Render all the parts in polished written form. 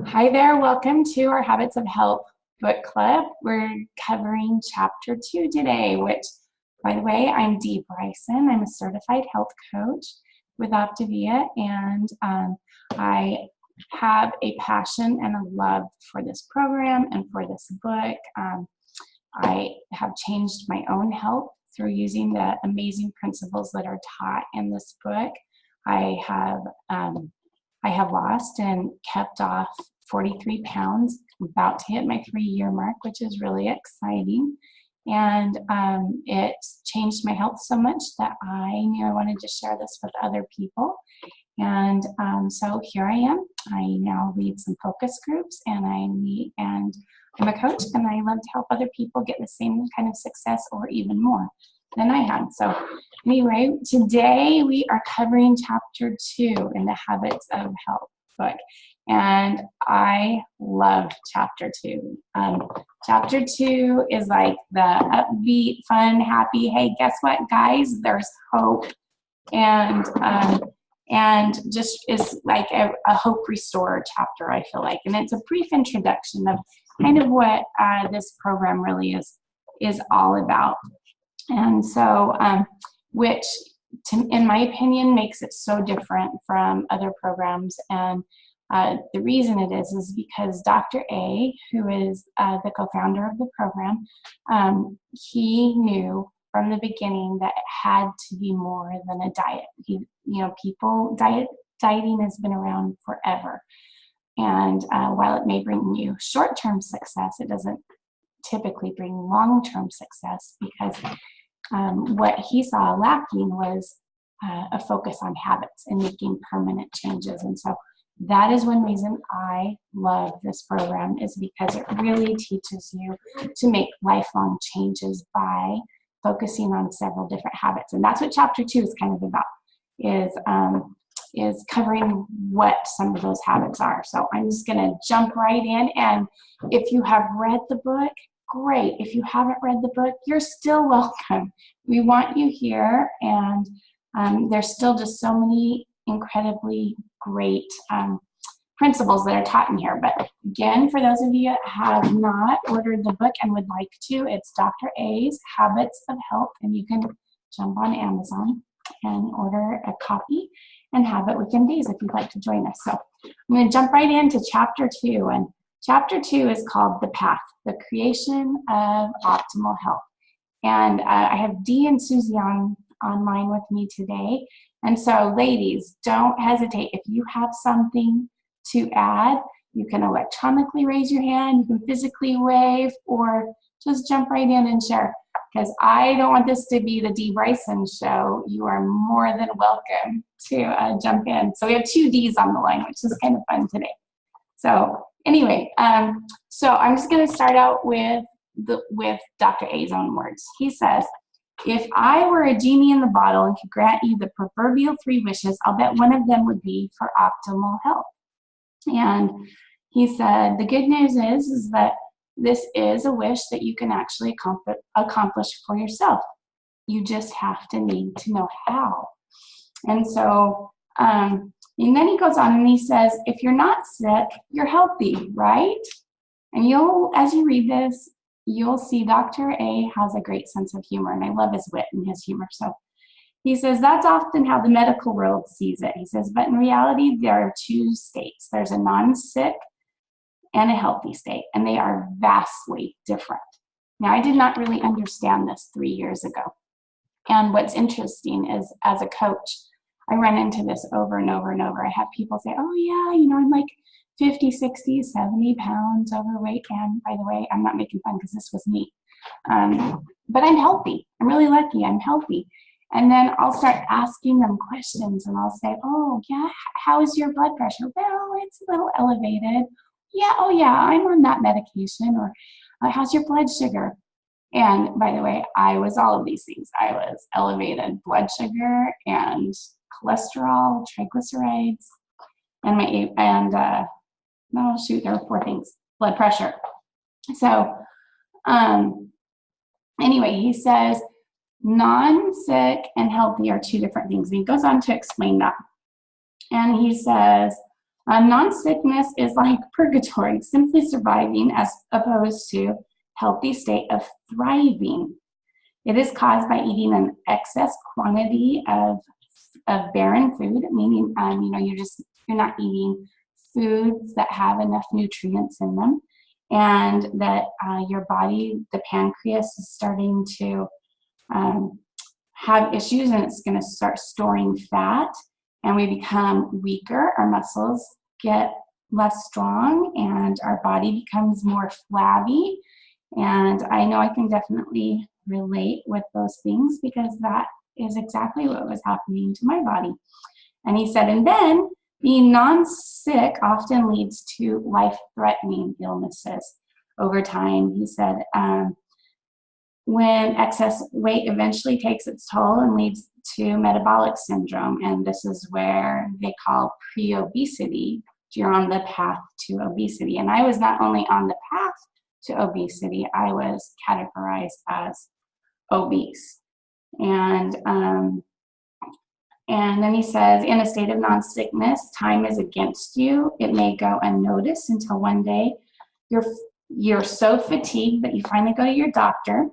Hi there, welcome to our Habits of Health book club. We're covering chapter 2 today, which, by the way, I'm Bryson. I'm a certified health coach with Optavia, and I have a passion and a love for this program and for this book. I have changed my own health through using the amazing principles that are taught in this book. I have lost and kept off 43 pounds. I'm about to hit my 3-year mark, which is really exciting. And it's changed my health so much that I knew I wanted to share this with other people. And so here I am. I now lead some focus groups, and I'm a coach, and I love to help other people get the same kind of success or even more than I had. So anyway, today we are covering chapter 2 in the Habits of Health book. And I love chapter 2. Chapter 2 is like the upbeat, fun, happy, hey, guess what, guys? There's hope. And just is like a hope restorer chapter, I feel like. And it's a brief introduction of kind of what this program really is all about. And so, which, in my opinion, makes it so different from other programs. And the reason it is because Dr. A, who is the co-founder of the program, he knew from the beginning that it had to be more than a diet. Dieting has been around forever. And while it may bring you short-term success, it doesn't typically bring long-term success, because what he saw lacking was a focus on habits and making permanent changes. And so that is one reason I love this program, is because it really teaches you to make lifelong changes by focusing on several different habits. And that's what chapter 2 is kind of about, is covering what some of those habits are. So I'm just going to jump right in. And if you have read the book, great. If you haven't read the book, you're still welcome. We want you here, and there's still just so many incredibly great principles that are taught in here. But again, for those of you that have not ordered the book and would like to, it's Dr. A's Habits of Health, and you can jump on Amazon and order a copy and have it within days if you'd like to join us. So I'm going to jump right into chapter 2, and chapter 2 is called The Path, the Creation of Optimal Health. And I have Dee and Susie online with me today. And so, ladies, don't hesitate. If you have something to add, you can electronically raise your hand, you can physically wave, or just jump right in and share. Because I don't want this to be the Dee Bryson show. You are more than welcome to jump in. So we have 2 D's on the line, which is kind of fun today. So anyway, so I'm just going to start out with Dr. A's own words. He says, "If I were a genie in the bottle and could grant you the proverbial 3 wishes, I'll bet one of them would be for optimal health." And he said, the good news is that this is a wish that you can actually accomplish for yourself. You just have to need to know how. And so, and then he goes on and he says, if you're not sick, you're healthy, right? And as you read this, you'll see Dr. A has a great sense of humor, and I love his wit and his humor. So he says that's often how the medical world sees it. He says, but in reality, there are 2 states. There's a non-sick and a healthy state, and they are vastly different. Now, I did not really understand this 3 years ago. And what's interesting is, as a coach, I run into this over and over and over. I have people say, oh yeah, I'm like 50, 60, 70 pounds overweight. And by the way, I'm not making fun, because this was me. But I'm healthy. I'm really lucky. I'm healthy. And then I'll start asking them questions, and I'll say, oh yeah, how is your blood pressure? Well, it's a little elevated. Yeah, oh yeah, I'm on that medication. Or how's your blood sugar? And by the way, I was all of these things. I was elevated blood sugar and cholesterol, triglycerides, and there were 4 things. Blood pressure. So anyway, he says non-sick and healthy are 2 different things. And he goes on to explain that. And he says, Non-sickness is like purgatory, simply surviving as opposed to healthy state of thriving. It is caused by eating an excess quantity of barren food, meaning you're not eating foods that have enough nutrients in them, and that your body, the pancreas, is starting to have issues, and it's going to start storing fat, and we become weaker. Our muscles get less strong, and our body becomes more flabby. And I know I can definitely relate with those things because that is exactly what was happening to my body. And he said, and then being non-sick often leads to life-threatening illnesses over time. He said, when excess weight eventually takes its toll and leads to metabolic syndrome, and this is where they call pre-obesity. You're on the path to obesity. And I was not only on the path to obesity, I was categorized as obese. And then he says, in a state of non-sickness, time is against you. It may go unnoticed until one day you're so fatigued that you finally go to your doctor,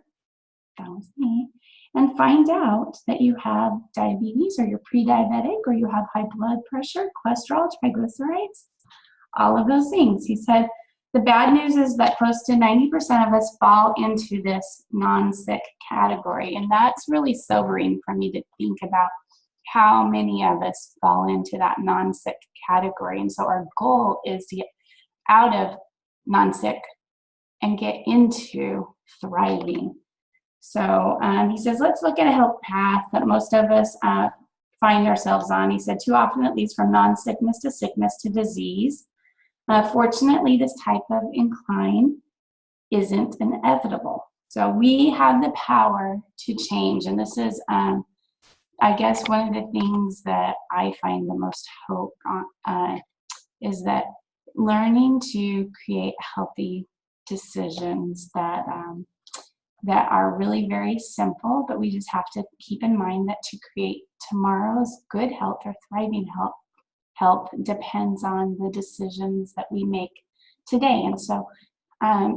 that was me, and find out that you have diabetes, or you're pre-diabetic, or you have high blood pressure, cholesterol, triglycerides, all of those things. He said, the bad news is that close to 90% of us fall into this non-sick category, and that's really sobering for me to think about how many of us fall into that non-sick category. And so our goal is to get out of non-sick and get into thriving. So he says, let's look at a health path that most of us find ourselves on. He said, too often it leads from non-sickness to sickness to disease. Fortunately, this type of incline isn't inevitable. So we have the power to change. And this is, I guess, one of the things that I find the most hope on is that learning to create healthy decisions that are really very simple, but we just have to keep in mind that to create tomorrow's good health or thriving health depends on the decisions that we make today. And so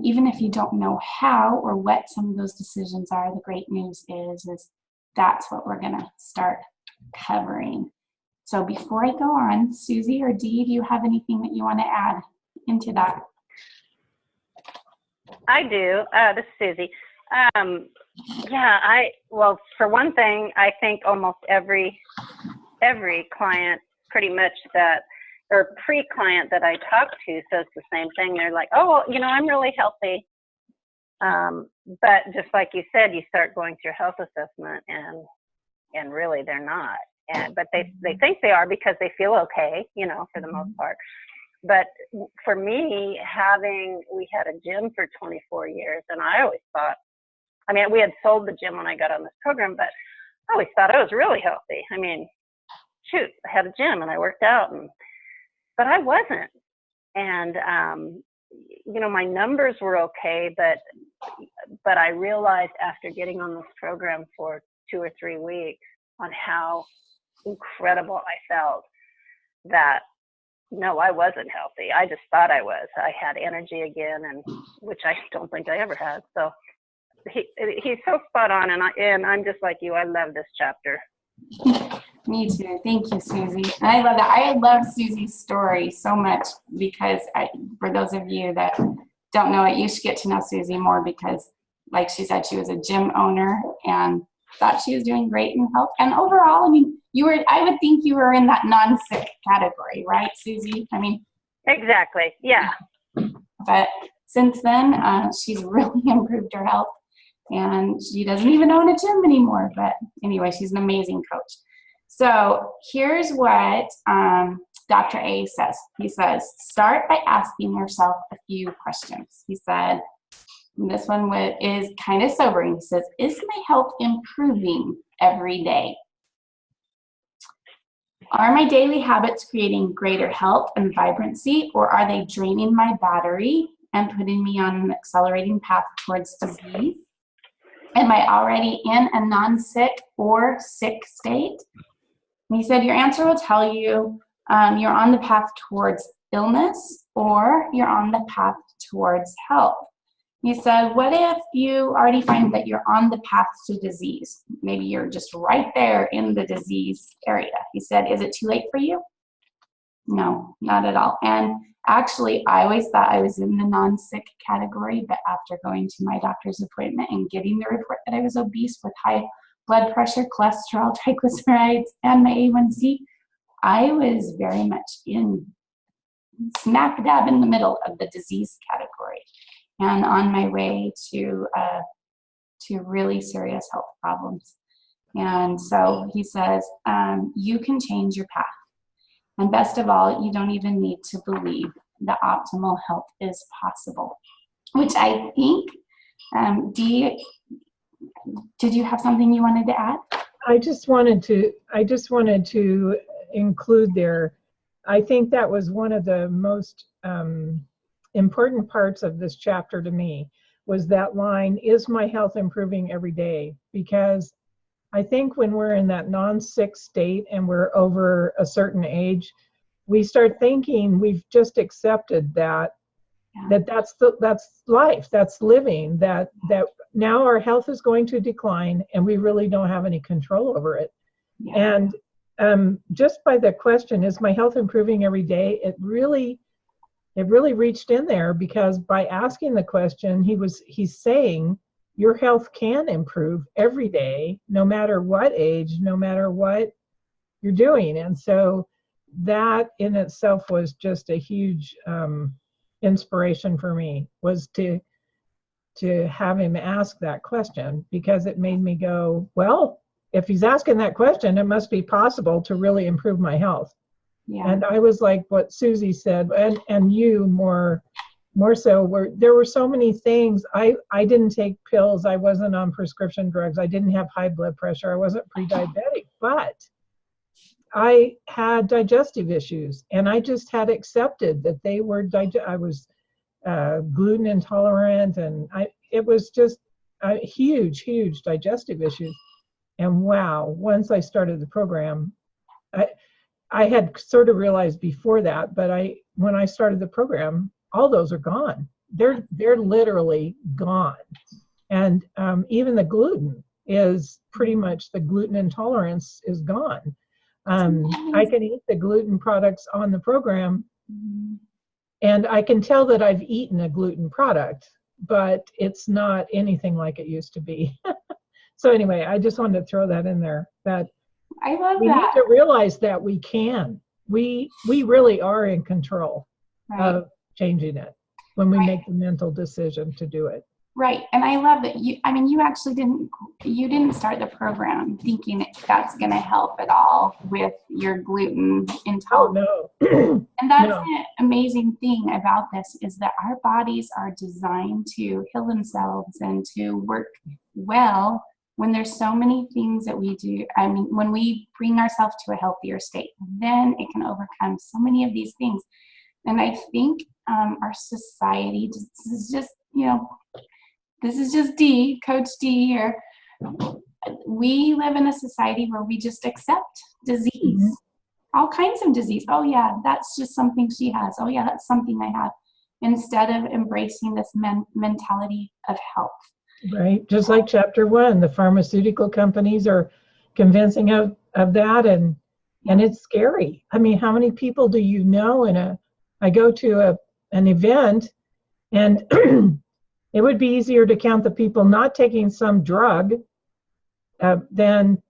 even if you don't know how or what some of those decisions are, the great news is that's what we're going to start covering. So before I go on, Susie or Dee, do you have anything that you want to add into that? I do. This is Susie. Well, for one thing, I think almost every client pretty much or pre-client that I talk to says the same thing. They're like, oh, well, I'm really healthy. But just like you said, you start going through health assessment and really they're not. But they think they are because they feel okay, for the most part. But for me, we had a gym for 24 years, and I always thought, we had sold the gym when I got on this program, but I always thought I was really healthy. Shoot, I had a gym and I worked out, but I wasn't. And, my numbers were okay, but I realized after getting on this program for 2 or 3 weeks on how incredible I felt that no, I wasn't healthy. I just thought I was. I had energy again, and which I don't think I ever had. So he's so spot on, and I'm just like you. I love this chapter. Me too. Thank you, Susie. And I love that. I love Susie's story so much because for those of you that don't know it, you should get to know Susie more because, like she said, she was a gym owner and thought she was doing great in health. And overall, I would think you were in that non-sick category, right, Susie? Exactly. Yeah. But since then, she's really improved her health, and she doesn't even own a gym anymore. But anyway, she's an amazing coach. So here's what Dr. A says. He says, start by asking yourself a few questions. He said, and this one is kind of sobering. He says, is my health improving every day? Are my daily habits creating greater health and vibrancy, or are they draining my battery and putting me on an accelerating path towards disease? Am I already in a non-sick or sick state? And he said, your answer will tell you You're on the path towards illness, or you're on the path towards health. He said, what if you already find that you're on the path to disease? Maybe you're just right there in the disease area. He said, is it too late for you? No, not at all. And actually, I always thought I was in the non-sick category, but after going to my doctor's appointment and getting the report that I was obese with high blood pressure, cholesterol, triglycerides, and my A1C, I was very much in smack dab in the middle of the disease category and on my way to really serious health problems. And so he says, you can change your path. And best of all, you don't even need to believe that optimal health is possible, which I think, Dee, did you have something you wanted to add? I just wanted to include there, I think that was one of the most important parts of this chapter to me, was that line, is my health improving every day? Because I think when we're in that non-sick state and we're over a certain age, we start thinking we've just accepted that that's life, that's living, that now our health is going to decline and we really don't have any control over it. Yeah. And just by the question, is my health improving every day? It really reached in there, because by asking the question, he's saying your health can improve every day, no matter what age, no matter what you're doing. And so that in itself was just a huge inspiration for me, was to have him ask that question, because it made me go, well, if he's asking that question, it must be possible to really improve my health. Yeah. And I was like what Susie said, and you more so, there were so many things. I didn't take pills. I wasn't on prescription drugs. I didn't have high blood pressure. I wasn't pre-diabetic, but I had digestive issues, and I just had accepted that they were I was gluten intolerant, and it was just a huge digestive issues. And wow, once I started the program, I had sort of realized before that, but when I started the program, all those are gone. They're literally gone. And even the gluten is pretty much, the gluten intolerance is gone. I can eat the gluten products on the program, and I can tell that I've eaten a gluten product, but it's not anything like it used to be. So anyway, I just wanted to throw that in there, that I love we that. need to realize that we really are in control of changing it when we make the mental decision to do it. Right. And I love that you actually didn't start the program thinking that's going to help at all with your gluten intolerance. Oh, no. And that's the amazing thing about this, is that our bodies are designed to heal themselves and to work well when there's so many things that we do. I mean, when we bring ourselves to a healthier state, then it can overcome so many of these things. And I think our society, this is just D, Coach D here. We live in a society where we just accept disease, all kinds of disease. Oh yeah, that's just something she has. Oh yeah, that's something I have. Instead of embracing this mentality of health. Right, just like chapter 1, the pharmaceutical companies are convincing of that, and it's scary. I mean, how many people do you know I go to an event, and it would be easier to count the people not taking some drug than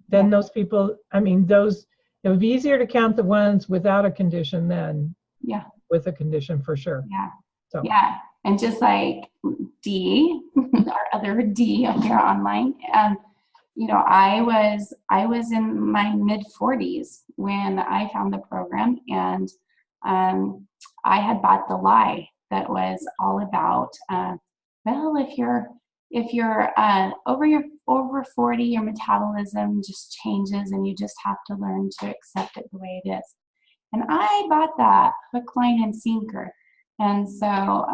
those people. I mean, it would be easier to count the ones without a condition than with a condition, for sure. Yeah. So. Yeah. And just like D, our other D here online, I was in my mid-40s when I found the program, and I had bought the lie that was all about, if you're over 40, your metabolism just changes, and you just have to learn to accept it the way it is. And I bought that hook, line, and sinker. And so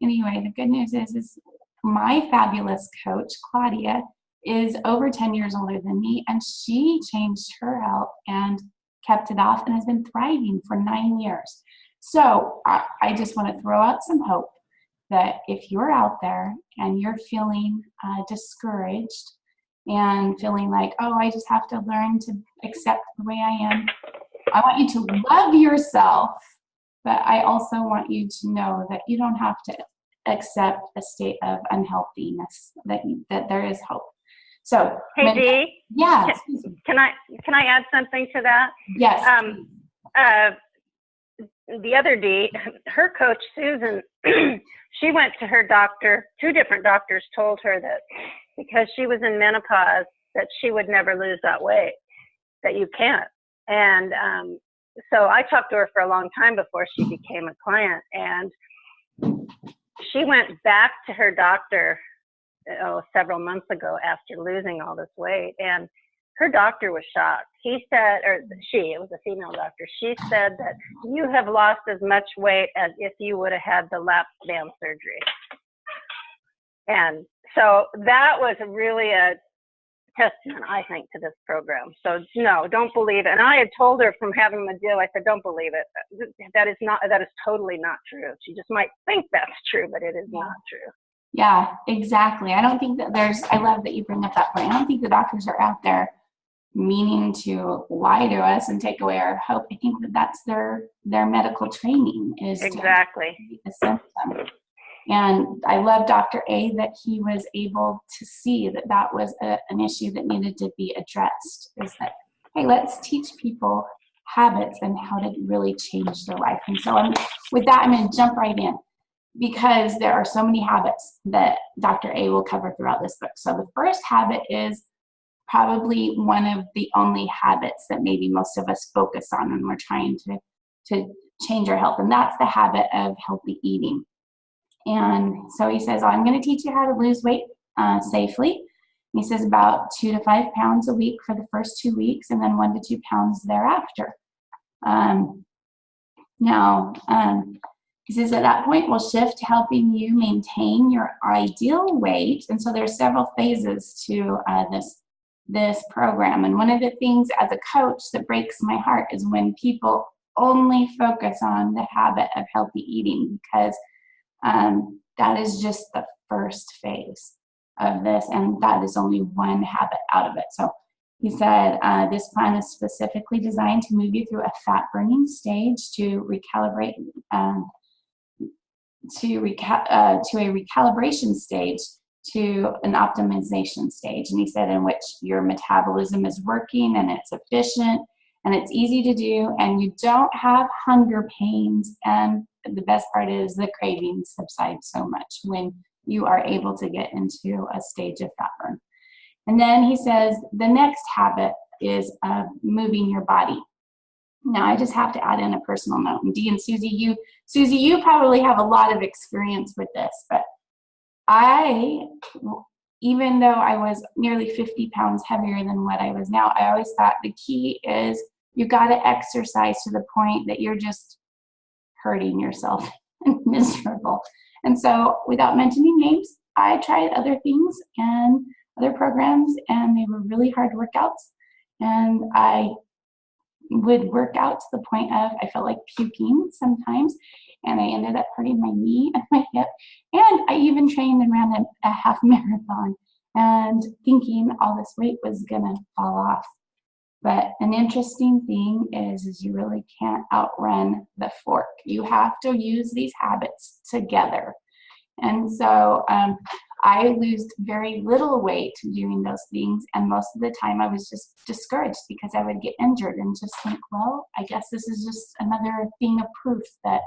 anyway, the good news is my fabulous coach, Claudia, is over 10 years older than me, and she changed her health, and kept it off and has been thriving for 9 years. So I just want to throw out some hope that if you're out there and you're feeling discouraged and feeling like, oh, I just have to learn to accept the way I am, I want you to love yourself, but I also want you to know that you don't have to accept a state of unhealthiness, that there is hope. So, hey, Dee. Yeah. Can I add something to that? Yes. The other Dee, her coach Susan, she went to her doctor. 2 different doctors told her that because she was in menopause, that she would never lose that weight, that you can't. And so I talked to her for a long time before she became a client, and she went back to her doctor several months ago after losing all this weight, and her doctor was shocked. He said, it was a female doctor, she said that you have lost as much weight as if you would have had the lap band surgery. And so that was really a testament, I think, to this program. So no, don't believe it. And I had told her from having the deal, I said, don't believe it. That is totally not true. She just might think that's true, but it is not true. Yeah, exactly. I don't think that I love that you bring up that point. I don't think the doctors are out there meaning to lie to us and take away our hope. I think that that's their medical training, is exactly to treat the symptom. And I love Dr. A that he was able to see that that was an issue that needed to be addressed, is that, hey, let's teach people habits and how to really change their life. And so with that, I'm going to jump right in, because there are so many habits that Dr. A will cover throughout this book. So the first habit is probably one of the only habits that maybe most of us focus on when we're trying to change our health, and that's the habit of healthy eating. And so he says, I'm going to teach you how to lose weight safely. And he says about 2 to 5 pounds a week for the first 2 weeks, and then 1 to 2 pounds thereafter. He says at that point, we'll shift to helping you maintain your ideal weight. And so there's several phases to this program. And one of the things as a coach that breaks my heart is when people only focus on the habit of healthy eating, because that is just the first phase of this, and that is only one habit out of it. So he said this plan is specifically designed to move you through a fat burning stage to recalibrate to a recalibration stage to an optimization stage. And he said in which your metabolism is working and it's efficient and it's easy to do, and you don't have hunger pains. And the best part is the cravings subside so much when you are able to get into a stage of fat burn. And then he says the next habit is moving your body. Now, I just have to add in a personal note. And Dee and Susie, you probably have a lot of experience with this, but even though I was nearly 50 pounds heavier than what I was now, I always thought the key is you got to exercise to the point that you're just hurting yourself and miserable. And so, without mentioning names, I tried other things and other programs, and they were really hard workouts. And I would work out to the point of I felt like puking sometimes, and I ended up hurting my knee and my hip. And I even trained and ran a half marathon and thinking all this weight was gonna fall off. But an interesting thing is you really can't outrun the fork. You have to use these habits together. And so I lost very little weight doing those things, and most of the time I was just discouraged because I would get injured and just think, well, I guess this is just another thing of proof that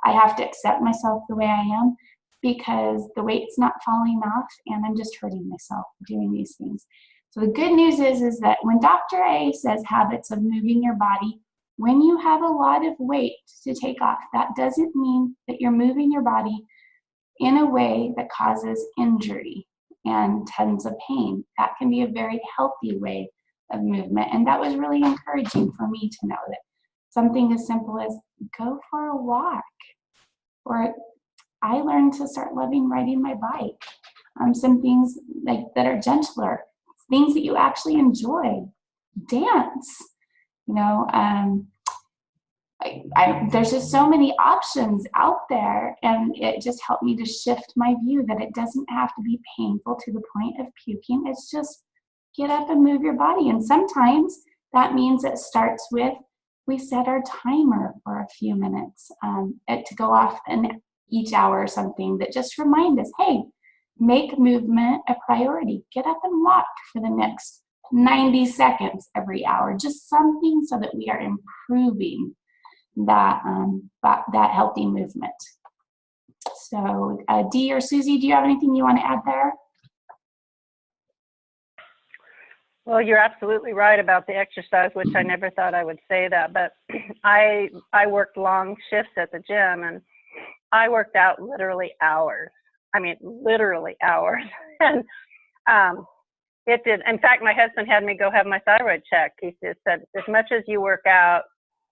I have to accept myself the way I am, because the weight's not falling off and I'm just hurting myself doing these things. So the good news is that when Dr. A says habits of moving your body, when you have a lot of weight to take off, that doesn't mean that you're moving your body in a way that causes injury and tons of pain. That can be a very healthy way of movement. And that was really encouraging for me to know that something as simple as go for a walk, or I learned to start loving riding my bike. Some things like that are gentler, things that you actually enjoy. Dance. You know, there's just so many options out there, and it just helped me to shift my view that it doesn't have to be painful to the point of puking. It's just get up and move your body. And sometimes that means it starts with, we set our timer for a few minutes to go off each hour or something that just remind us, hey, make movement a priority. Get up and walk for the next 90 seconds every hour. Just something so that we are improving that healthy movement. So Dee or Susie, do you have anything you want to add there? Well, you're absolutely right about the exercise, which I never thought I would say that, but I worked long shifts at the gym, and I worked out literally hours. I mean, literally hours. And it did. In fact, my husband had me go have my thyroid checked. He just said, as much as you work out,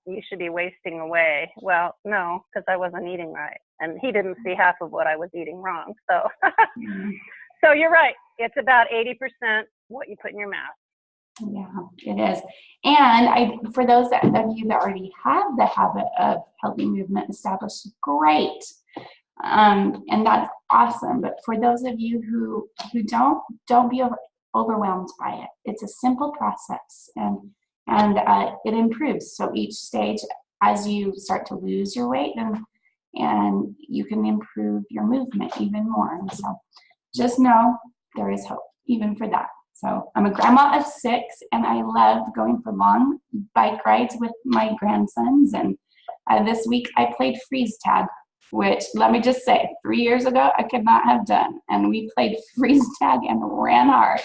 you should be wasting away. Well, no, because I wasn't eating right. And he didn't see half of what I was eating wrong. So, so you're right. It's about 80% what you put in your mouth. Yeah, it is. And for those of you that already have the habit of healthy movement established, great. And that's awesome. But for those of you who don't be overwhelmed by it. It's a simple process, and it improves. So each stage, as you start to lose your weight, and you can improve your movement even more. And so just know there is hope even for that. So I'm a grandma of 6, and I love going for long bike rides with my grandsons. And this week I played freeze tag, which, let me just say, 3 years ago I could not have done. And we played freeze tag and ran hard,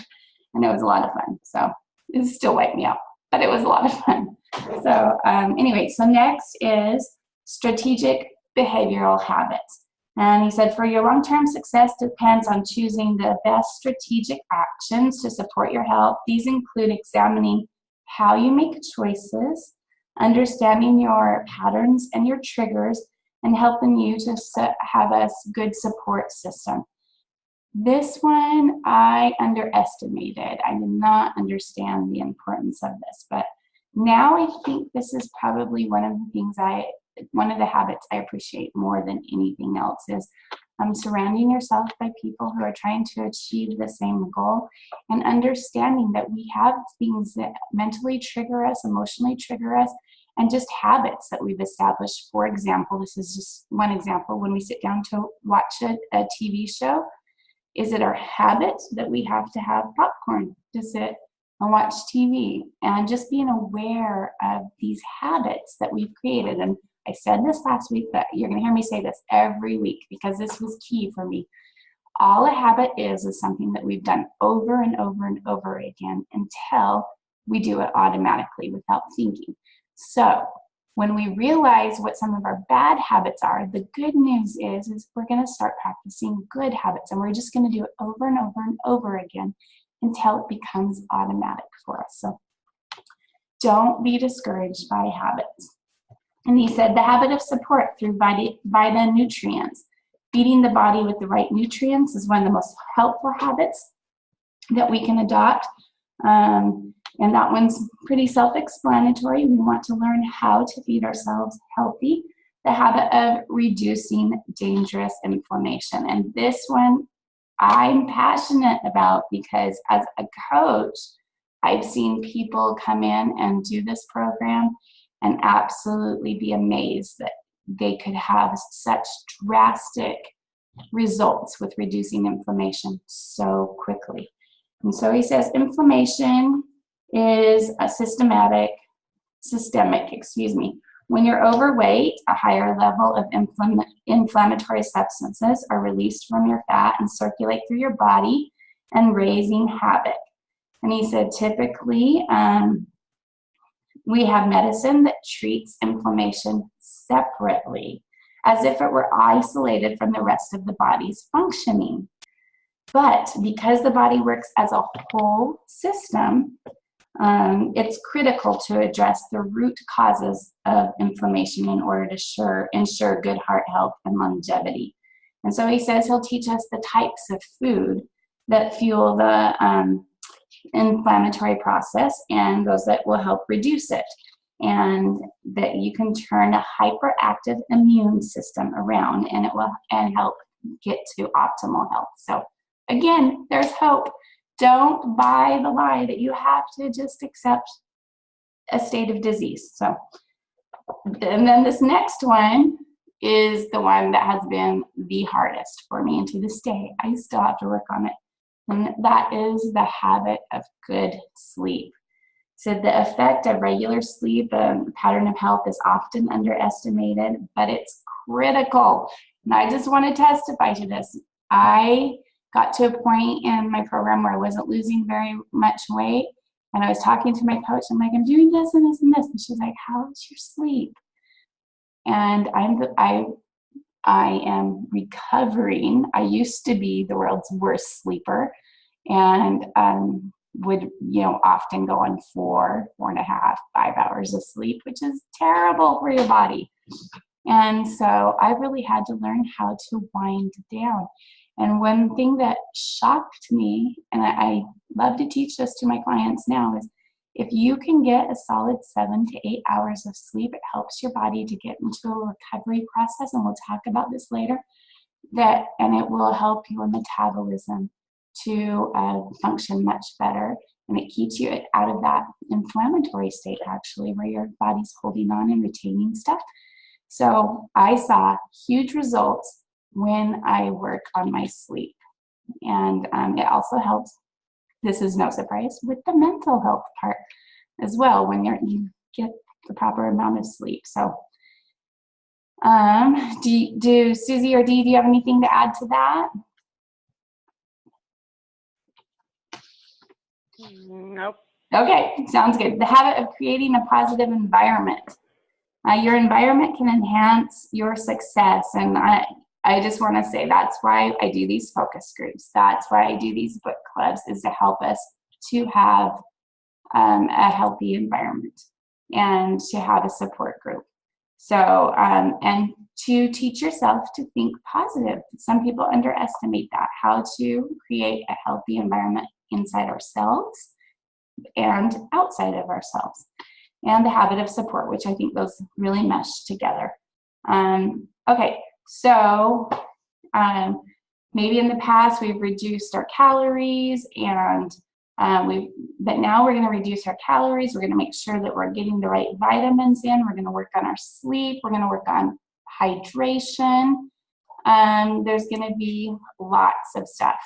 and it was a lot of fun. So it still wiped me out, but it was a lot of fun. So anyway, so next is strategic behavioral habits. And he said, for your long-term success depends on choosing the best strategic actions to support your health. These include examining how you make choices, understanding your patterns and your triggers, and helping you to have a good support system. This one I underestimated. I did not understand the importance of this, but now I think this is probably one of the habits I appreciate more than anything else is surrounding yourself by people who are trying to achieve the same goal, and understanding that we have things that mentally trigger us, emotionally trigger us, and just habits that we've established. For example, this is just one example. When we sit down to watch a TV show, is it our habit that we have to have popcorn to sit and watch TV? And just being aware of these habits that we've created. And I said this last week, but you're going to hear me say this every week because this was key for me. All a habit is something that we've done over and over and over again until we do it automatically without thinking. So when we realize what some of our bad habits are, the good news is we're going to start practicing good habits, and we're just going to do it over and over and over again until it becomes automatic for us. So don't be discouraged by habits. And he said the habit of support through vitamin nutrients. Feeding the body with the right nutrients is one of the most helpful habits that we can adopt. And that one's pretty self-explanatory. We want to learn how to feed ourselves healthy. The habit of reducing dangerous inflammation. And this one I'm passionate about because as a coach, I've seen people come in and do this program and absolutely be amazed that they could have such drastic results with reducing inflammation so quickly. And so he says inflammation is a systemic. When you're overweight, a higher level of inflammatory substances are released from your fat and circulate through your body and raising havoc. And he said typically we have medicine that treats inflammation separately, as if it were isolated from the rest of the body's functioning. But because the body works as a whole system, it's critical to address the root causes of inflammation in order to ensure good heart health and longevity. And so he says he'll teach us the types of food that fuel the inflammatory process and those that will help reduce it. and that you can turn a hyperactive immune system around, and it will help get to optimal health. So again, there's hope. Don't buy the lie that you have to just accept a state of disease. So, and then this next one is the one that has been the hardest for me, and to this day, I still have to work on it. And that is the habit of good sleep. So the effect of regular sleep and pattern of health is often underestimated, but it's critical. And I just want to testify to this. I got to a point in my program where I wasn't losing very much weight. And I was talking to my coach. I'm like, I'm doing this and this and this. And she's like, how's your sleep? And I am recovering. I used to be the world's worst sleeper, and would, often go on 4.5, 5 hours of sleep, which is terrible for your body. And so I really had to learn how to wind down. And one thing that shocked me, and I love to teach this to my clients now, is if you can get a solid 7 to 8 hours of sleep, it helps your body to get into a recovery process, and we'll talk about this later, and it will help your metabolism to function much better, and it keeps you out of that inflammatory state, actually, where your body's holding on and retaining stuff. So I saw huge results when I work on my sleep, and it also helps, this is no surprise, with the mental health part as well, when you get the proper amount of sleep. So do Susie or Dee, do you have anything to add to that? Nope. Okay, sounds good. The habit of creating a positive environment. Your environment can enhance your success, and I just want to say that's why I do these focus groups. That's why I do these book clubs, is to help us to have a healthy environment and to have a support group. So, and to teach yourself to think positive. Some people underestimate that, how to create a healthy environment inside ourselves and outside of ourselves. And the habit of support, which I think those really mesh together. Okay, so maybe in the past we've reduced our calories, and but now we're going to reduce our calories. We're going to make sure that we're getting the right vitamins in. We're going to work on our sleep. We're going to work on hydration. There's going to be lots of stuff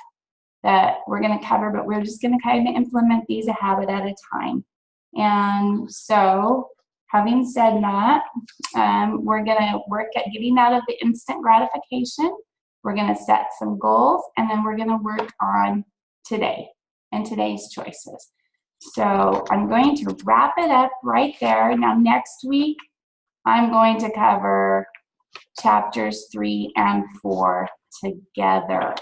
that we're going to cover, but we're just going to kind of implement these a habit at a time. And so, having said that, we're going to work at getting out of the instant gratification. We're going to set some goals, and then we're going to work on today and today's choices. So I'm going to wrap it up right there. Now, next week, I'm going to cover chapters 3 and 4 together.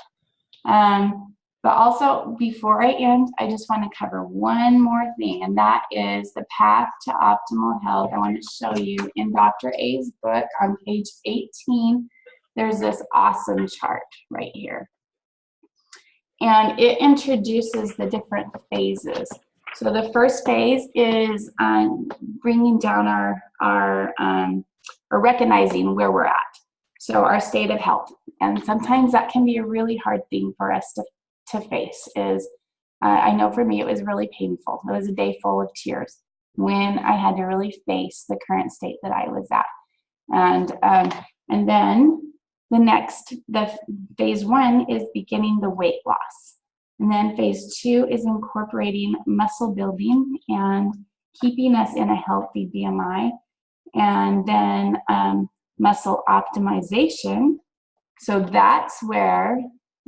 But also, before I end, I just want to cover one more thing, and that is the path to optimal health. I want to show you in Dr. A's book on page 18, there's this awesome chart right here. And it introduces the different phases. So the first phase is bringing down or recognizing where we're at. So our state of health. And sometimes that can be a really hard thing for us to face. I know for me it was really painful. It was a day full of tears when I had to really face the current state that I was at. And then the phase 1 is beginning the weight loss. And then phase 2 is incorporating muscle building and keeping us in a healthy BMI. And then muscle optimization. So that's where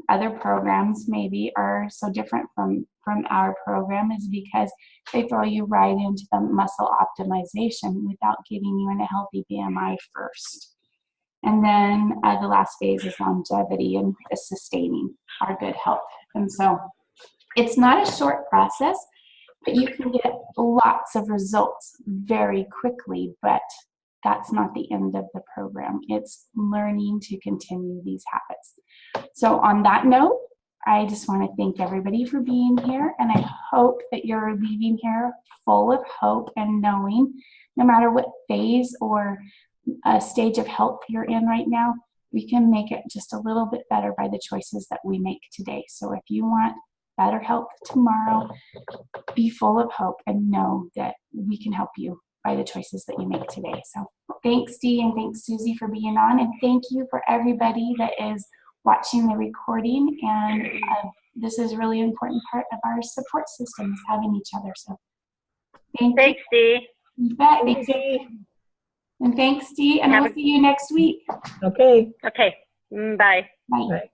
other programs maybe are so different from our program, is because they throw you right into the muscle optimization without getting you in a healthy BMI first. And then the last phase is longevity and sustaining our good health. And so it's not a short process, but you can get lots of results very quickly, but that's not the end of the program. It's learning to continue these habits. So on that note, I just want to thank everybody for being here, and I hope that you're leaving here full of hope and knowing no matter what phase or stage of health you're in right now, we can make it just a little bit better by the choices that we make today. So if you want better health tomorrow, be full of hope and know that we can help you by the choices that you make today. So thanks, Dee, and thanks, Susie, for being on. And thank you for everybody that is watching the recording. And this is a really important part of our support system, is having each other. So Thanks, Dee. You bet. Thanks, Dee. And thanks, Dee. And we'll see you next week. Okay. Okay. Bye. Bye. Bye.